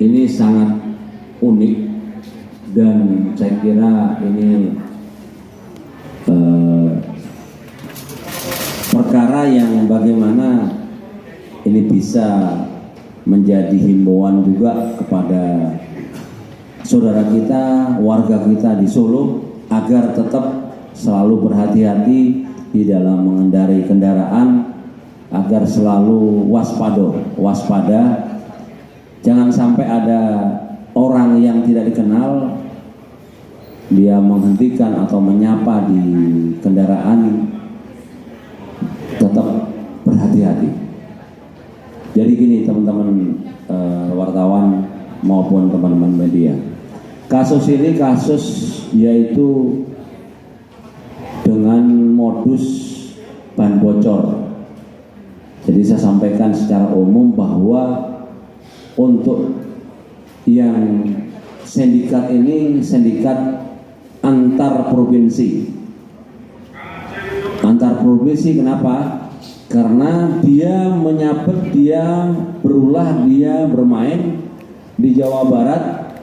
ini sangat unik dan saya kira ini perkara yang bagaimana ini bisa menjadi himbauan juga kepada saudara kita, warga kita di Solo agar tetap selalu berhati-hati di dalam mengendarai kendaraan, agar selalu waspada. Jangan sampai ada orang yang tidak dikenal dia menghentikan atau menyapa di kendaraan. Tetap berhati-hati. Jadi gini teman-teman wartawan maupun teman-teman media, kasus ini kasus yaitu dengan modus ban bocor. Jadi saya sampaikan secara umum bahwa untuk yang sindikat ini sindikat antar provinsi. Antar provinsi kenapa? Karena dia menyabet, dia berulah, dia bermain di Jawa Barat,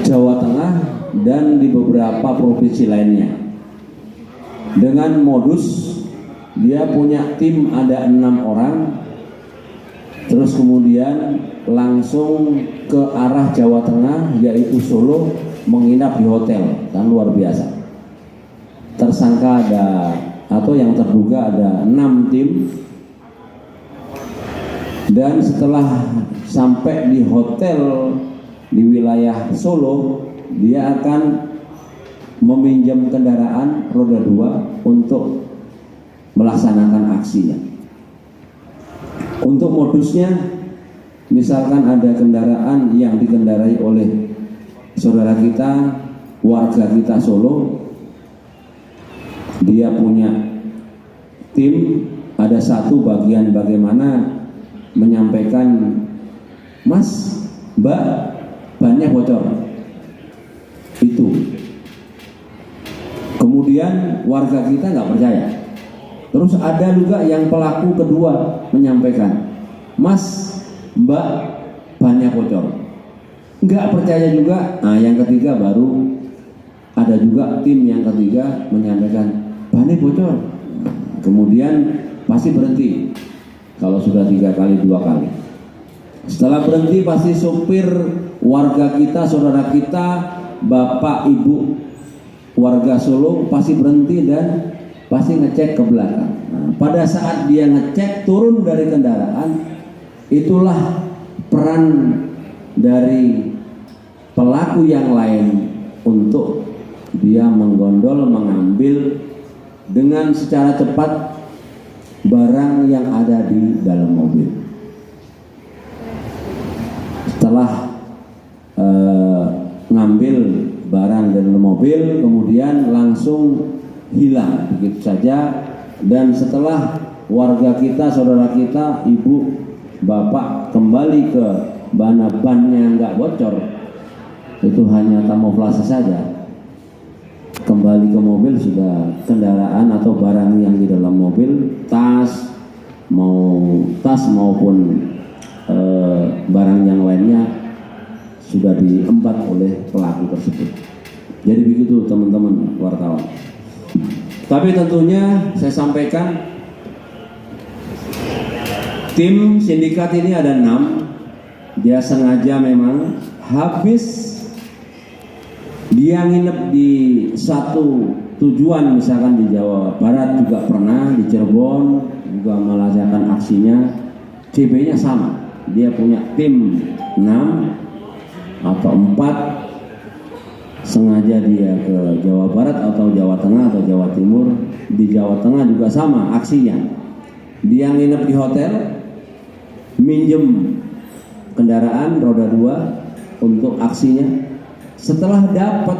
Jawa Tengah, dan di beberapa provinsi lainnya. Dengan modus dia punya tim ada 6 orang, terus kemudian langsung ke arah Jawa Tengah yaitu Solo, menginap di hotel, kan luar biasa. Tersangka ada atau yang terduga ada 6 tim, dan setelah sampai di hotel di wilayah Solo dia akan meminjam kendaraan roda 2 untuk melaksanakan aksinya. Untuk modusnya, misalkan ada kendaraan yang dikendarai oleh saudara kita, warga kita Solo, dia punya tim, ada satu bagian bagaimana menyampaikan, Mas, Mbak, bannya bocor. Itu. Kemudian warga kita nggak percaya. Terus ada juga yang pelaku kedua menyampaikan, Mas, Mbak, bannya bocor. Nggak percaya juga. Nah, yang ketiga baru ada juga tim yang ketiga menyampaikan, bannya bocor. Kemudian pasti berhenti. Kalau sudah 3 kali 2 kali. Setelah berhenti pasti sopir warga kita, saudara kita, bapak ibu warga Solo pasti berhenti dan pasti ngecek ke belakang. Nah, pada saat dia ngecek turun dari kendaraan, itulah peran dari pelaku yang lain untuk dia menggondol, mengambil dengan secara cepat barang yang ada di dalam mobil. Setelah ngambil barang dari dalam mobil, kemudian langsung hilang begitu saja. Dan setelah warga kita, saudara kita, ibu, bapak kembali ke bannya nggak bocor, itu hanya kamuflase saja. Kembali ke mobil sudah kendaraan atau barang yang di dalam mobil, tas maupun barang yang lainnya sudah diembat oleh pelaku tersebut. Jadi begitu teman-teman wartawan. Tapi tentunya saya sampaikan, tim sindikat ini ada 6. Dia sengaja memang habis dia nginep di satu tujuan, misalkan di Jawa Barat juga pernah, di Cirebon juga melaksanakan aksinya, CB-nya sama. Dia punya tim 6 atau 4, sengaja dia ke Jawa Barat atau Jawa Tengah atau Jawa Timur. Di Jawa Tengah juga sama aksinya. Dia nginep di hotel, minjem kendaraan roda 2 untuk aksinya. Setelah dapat,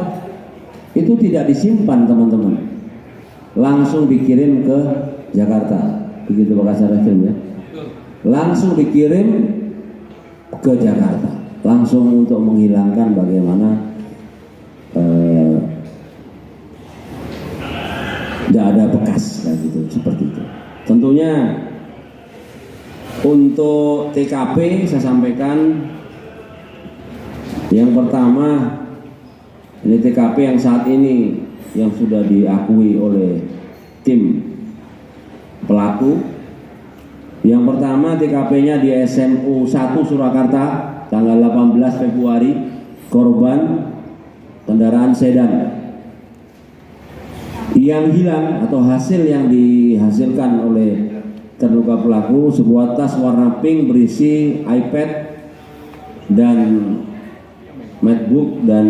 itu tidak disimpan teman-teman, langsung dikirim ke Jakarta. Begitu Pak Film ya, langsung dikirim ke Jakarta, langsung untuk menghilangkan bagaimana tidak ada bekas kayak gitu, seperti itu. Tentunya untuk TKP saya sampaikan Yang pertama, ini TKP yang saat ini yang sudah diakui oleh tim pelaku. Yang pertama TKP-nya di SMU 1 Surakarta tanggal 18 Februari, korban kendaraan sedan. Yang hilang atau hasil yang dihasilkan oleh terduga pelaku sebuah tas warna pink berisi iPad dan MacBook dan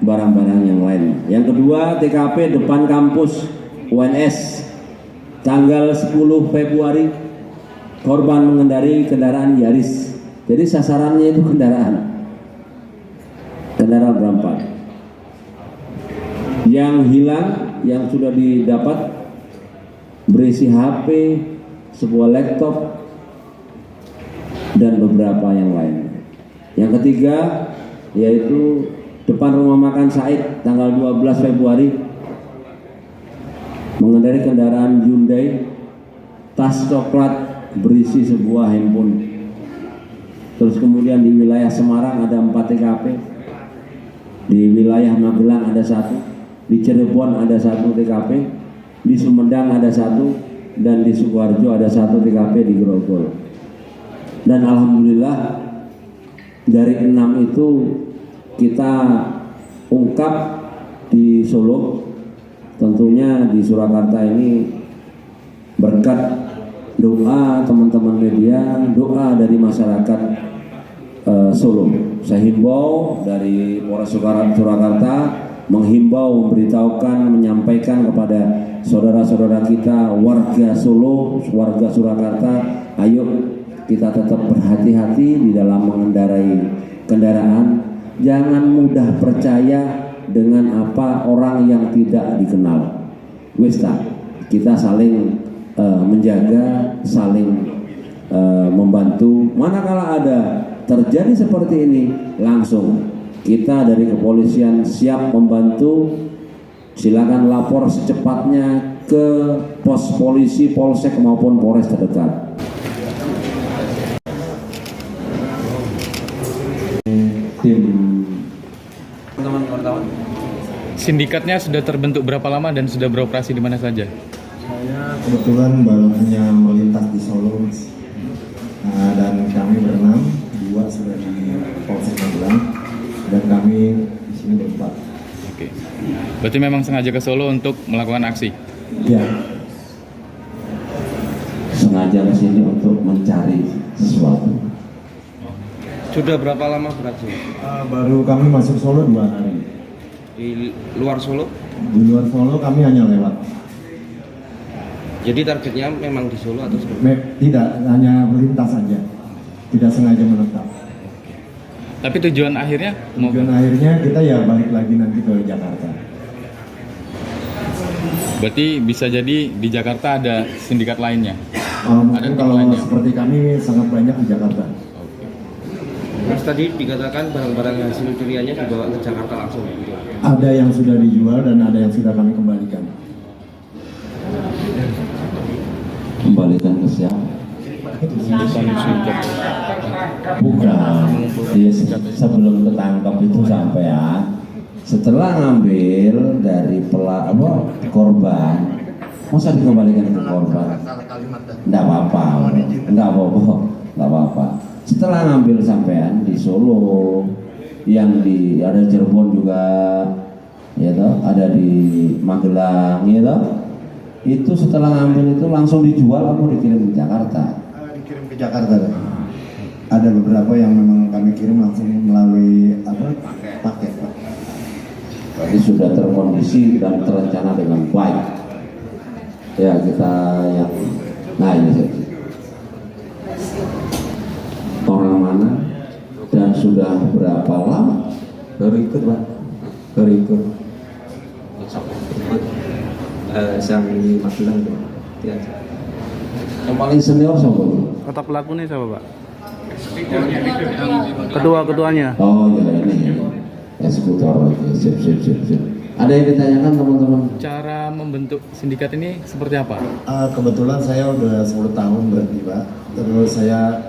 barang-barang yang lain. Yang kedua, TKP depan kampus UNS tanggal 10 Februari, korban mengendarai kendaraan Yaris. Jadi sasarannya itu kendaraan berempat. Yang hilang, yang sudah didapat berisi HP, sebuah laptop, dan beberapa yang lain. Yang ketiga yaitu depan rumah makan Said tanggal 12 Februari, mengendarai kendaraan Hyundai, tas coklat berisi sebuah handphone. Terus kemudian di wilayah Semarang ada 4 TKP, di wilayah Magelang ada 1, di Cirebon ada 1 TKP, di Sumedang ada 1, dan di Sukoharjo ada 1 TKP di Grogol. Dan alhamdulillah dari 6 itu kita ungkap di Solo. Tentunya di Surakarta ini berkat doa teman-teman media, doa dari masyarakat Solo. Saya himbau dari Polres Surakarta, menghimbau, memberitahukan, menyampaikan kepada saudara-saudara kita warga Solo, warga Surakarta, ayo kita tetap berhati-hati di dalam mengendarai kendaraan. Jangan mudah percaya dengan apa orang yang tidak dikenal. Kita saling menjaga, saling membantu. Manakala ada terjadi seperti ini, langsung kita dari kepolisian siap membantu. Silakan lapor secepatnya ke pos polisi, polsek maupun polres terdekat. Tim teman wartawan. Sindikatnya sudah terbentuk berapa lama dan sudah beroperasi di mana saja? Saya kebetulan baru hanya melintas di Solo, dan kami berenam, 2 sudah di Polsek Magelang, dan kami di sini berempat. Oke. Berarti memang sengaja ke Solo untuk melakukan aksi? Ya. Sengaja ke sini untuk mencari sesuatu. Sudah berapa lama beraksi? Baru kami masuk Solo 2 hari. Di luar Solo? Di luar Solo kami hanya lewat. Jadi targetnya memang di Solo atau sebenarnya? Tidak, hanya melintas saja. Tidak sengaja menetap. Tapi tujuan akhirnya? Tujuan akhirnya kita ya balik lagi nanti ke Jakarta. Berarti bisa jadi di Jakarta ada sindikat lainnya? Mungkin kalau seperti kami sangat banyak di Jakarta. Mas tadi dikatakan barang-barang hasil curiannya dibawa ke Jakarta langsung. Ada yang sudah dijual dan ada yang sudah kami kembalikan. Kembalikan ke siapa? Bukan. Dia sebelum ketangkap itu sampean, setelah ngambil dari korban, masa dikembalikan ke korban? Enggak apa-apa. Setelah ngambil sampean di Solo, yang ada Cirebon juga, ya toh, ada di Magelang, ya toh. Itu setelah ngambil itu langsung dijual atau dikirim ke Jakarta? Dikirim ke Jakarta. Ada beberapa yang memang kami kirim langsung melalui paket. Berarti sudah terkondisi dan terencana dengan baik. Ya kita yang, nah ini saja. Orang mana dan sudah berapa lama? Baru ikut Pak. Sang di Magelang tuh. Ya. Yang paling senior siapa? Kata pelakunya siapa Pak? Ketuanya. Oh ya ini eksekutor. Sip. Ada yang ditanyakan teman-teman? Cara membentuk sindikat ini seperti apa? Kebetulan saya udah 10 tahun berhenti Pak. Terus saya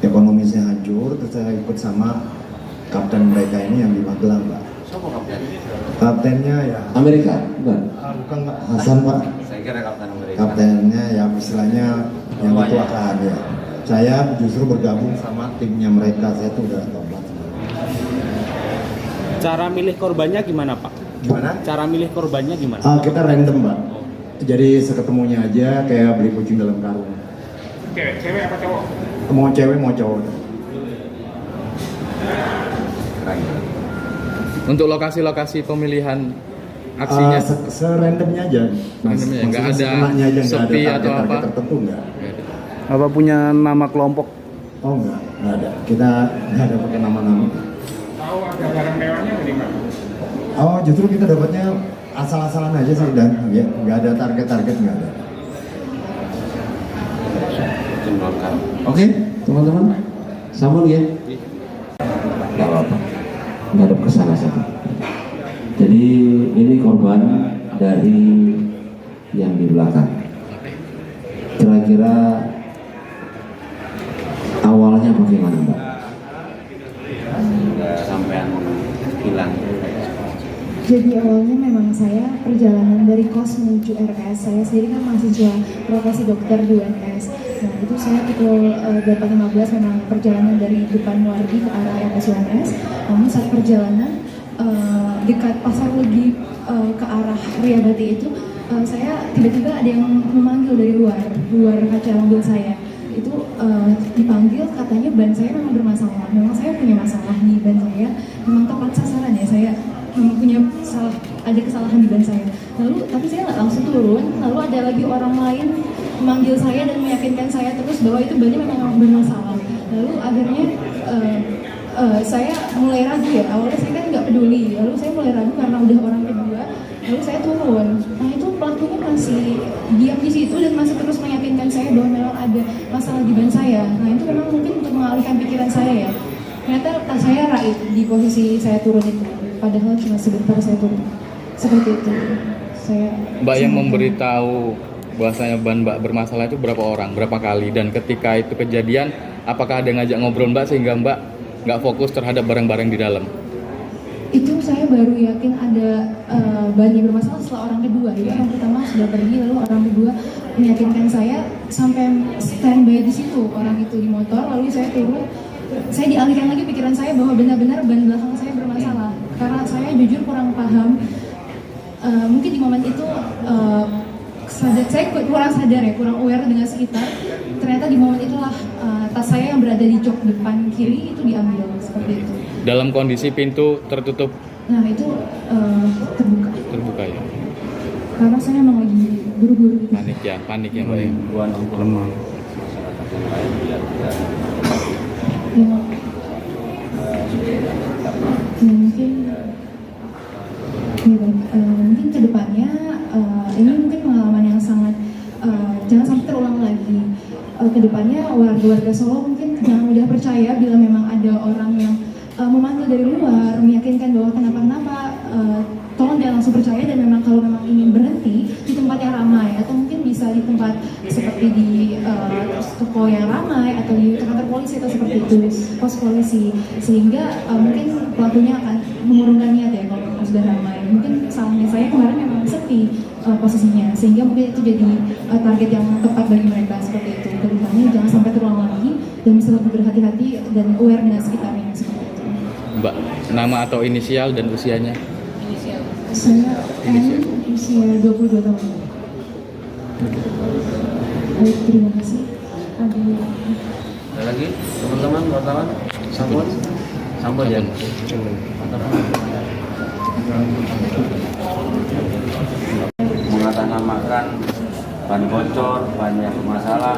ekonomi saya hancur, terus saya ikut sama kapten mereka ini yang di Magelang, Pak. Siapa kapten? Kaptennya ya Amerika, bukan? bukan Pak Hasan, Pak. Saya kira kapten Amerika. Kaptennya ya istilahnya yang dituakan ya. Saya justru bergabung sama timnya mereka. Saya tuh udah tobat. Cara milih korbannya gimana, Pak? Gimana? Cara milih korbannya gimana? Kita random, Pak. Jadi seketemunya aja kayak beli kucing dalam karung. Cewek apa cowok? Mau cewek mau cowok. Untuk lokasi-lokasi pemilihan aksinya Serandomnya aja. Randomnya, nggak ada sekenanya aja, nggak sepi ada atau target apa? tertentu nggak. Apa punya nama kelompok? Oh nggak ada. Kita nggak ada pakai nama-nama. Tahu ada barang mewahnya dari mana? Oh justru kita dapatnya asal-asalan aja sih dan ya nggak ada target-target nggak ada. Oke, teman-teman, sama ya. Gak apa-apa, ngadep ke sana saja. Jadi ini korban dari yang di belakang. Kira-kira awalnya bagaimana, Mbak? Sampean hilang. Jadi awalnya memang saya perjalanan dari kos menuju RS. Saya sendiri kan mahasiswa profesi dokter di UNS. Nah itu saya pukul 8.15 memang perjalanan dari depan Wardi ke arah RS UNS. Namun saat perjalanan dekat Pasar Legi ke arah Riyabati itu saya tiba-tiba ada yang memanggil dari luar kaca mobil saya. Itu dipanggil, katanya ban saya memang bermasalah. Memang saya punya masalah di ban saya. Memang tepat sasaran ya, saya punya ada kesalahan di ban saya. Lalu tapi saya nggak langsung turun. Lalu ada lagi orang lain memanggil saya dan meyakinkan saya terus bahwa itu bannya memang bermasalah. Lalu akhirnya saya mulai ragu ya. Awalnya saya kan nggak peduli. Lalu saya mulai ragu karena udah orang kedua. Lalu saya turun. Nah itu pelakunya masih diam di situ dan masih terus meyakinkan saya bahwa memang ada masalah di ban saya. Nah itu memang mungkin untuk mengalihkan pikiran saya ya. Ternyata tas saya raib di posisi saya turun itu. Padahal cuma sebentar saya turun. Seperti itu. Mbak yang memberitahu bahwasanya ban Mbak bermasalah itu berapa orang, berapa kali, dan ketika itu kejadian, apakah ada yang ngajak ngobrol Mbak sehingga Mbak nggak fokus terhadap barang-barang di dalam? Itu saya baru yakin ada ban yang bermasalah setelah orang kedua. Jadi orang pertama sudah pergi, lalu orang kedua meyakinkan saya sampai standby di situ orang itu di motor, lalu saya turun. Saya dialihkan lagi pikiran saya bahwa benar-benar ban belakang saya bermasalah. Karena saya jujur kurang paham. Mungkin di momen itu saya kurang sadar ya, kurang aware dengan sekitar. Ternyata di momen itulah tas saya yang berada di jok depan kiri itu diambil seperti itu. Dalam kondisi pintu tertutup? Nah itu terbuka. Terbuka ya? Karena saya memang lagi buru-buru. Panik ya Mbak ya? Lemah. Ya, mungkin mungkin kedepannya ini mungkin pengalaman yang sangat jangan sampai terulang lagi. Kedepannya warga Solo mungkin jangan mudah percaya bila memang ada orang yang memanggil dari luar, meyakinkan bahwa kenapa-kenapa, tolong jangan langsung percaya. Dan memang kalau memang ingin berhenti di tempat yang ramai, atau mungkin bisa di tempat seperti di toko yang ramai, atau di kantor polisi atau seperti itu, pos polisi, sehingga mungkin pelakunya akan mengurungkan niat ya kalau sudah ramai. Mungkin salahnya saya kemarin memang sepi posisinya, sehingga mungkin itu jadi target yang tepat bagi mereka seperti itu. Kedepannya jangan sampai terulang lagi dan bisa lebih berhati-hati dan aware dengan sekitarnya seperti itu. Mbak, nama atau inisial dan usianya? Saya N, usia 22 tahun. Baik, terima kasih. Ada lagi teman-teman wartawan? Sambut ya. Mengatasnamakan ban bocor, ban yang bermasalah.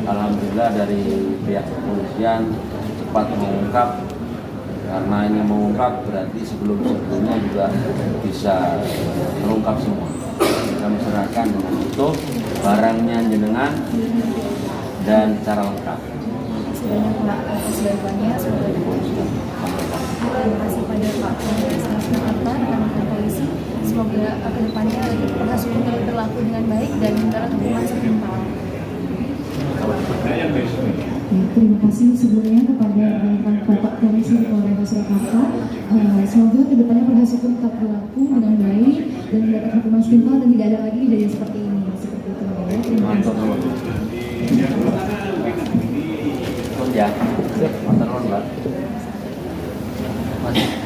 Alhamdulillah dari pihak kepolisian cepat mengungkap. Karena ini mengungkap berarti sebelumnya juga bisa terungkap semua. Kami serahkan dengan utuh barangnya jenengan dan secara lengkap. Atas bantuannya, semoga terima kasih pada Pak Kapolres Jakarta, rekan-rekan polisi. Semoga kedepannya kasus ini berlaku dengan baik dan mendapat hukuman setimpal. Terima kasih sebelumnya kepada Bapak Polres Metro Surakarta. Semoga kedepannya proses hukum tetap berlaku dengan baik dan mendapat hukuman setimpal dan tidak ada lagi kejadian seperti ini. Seperti itu ya. Terima Mantap kasih. loh. Ya, mantap loh Mbak. Mas.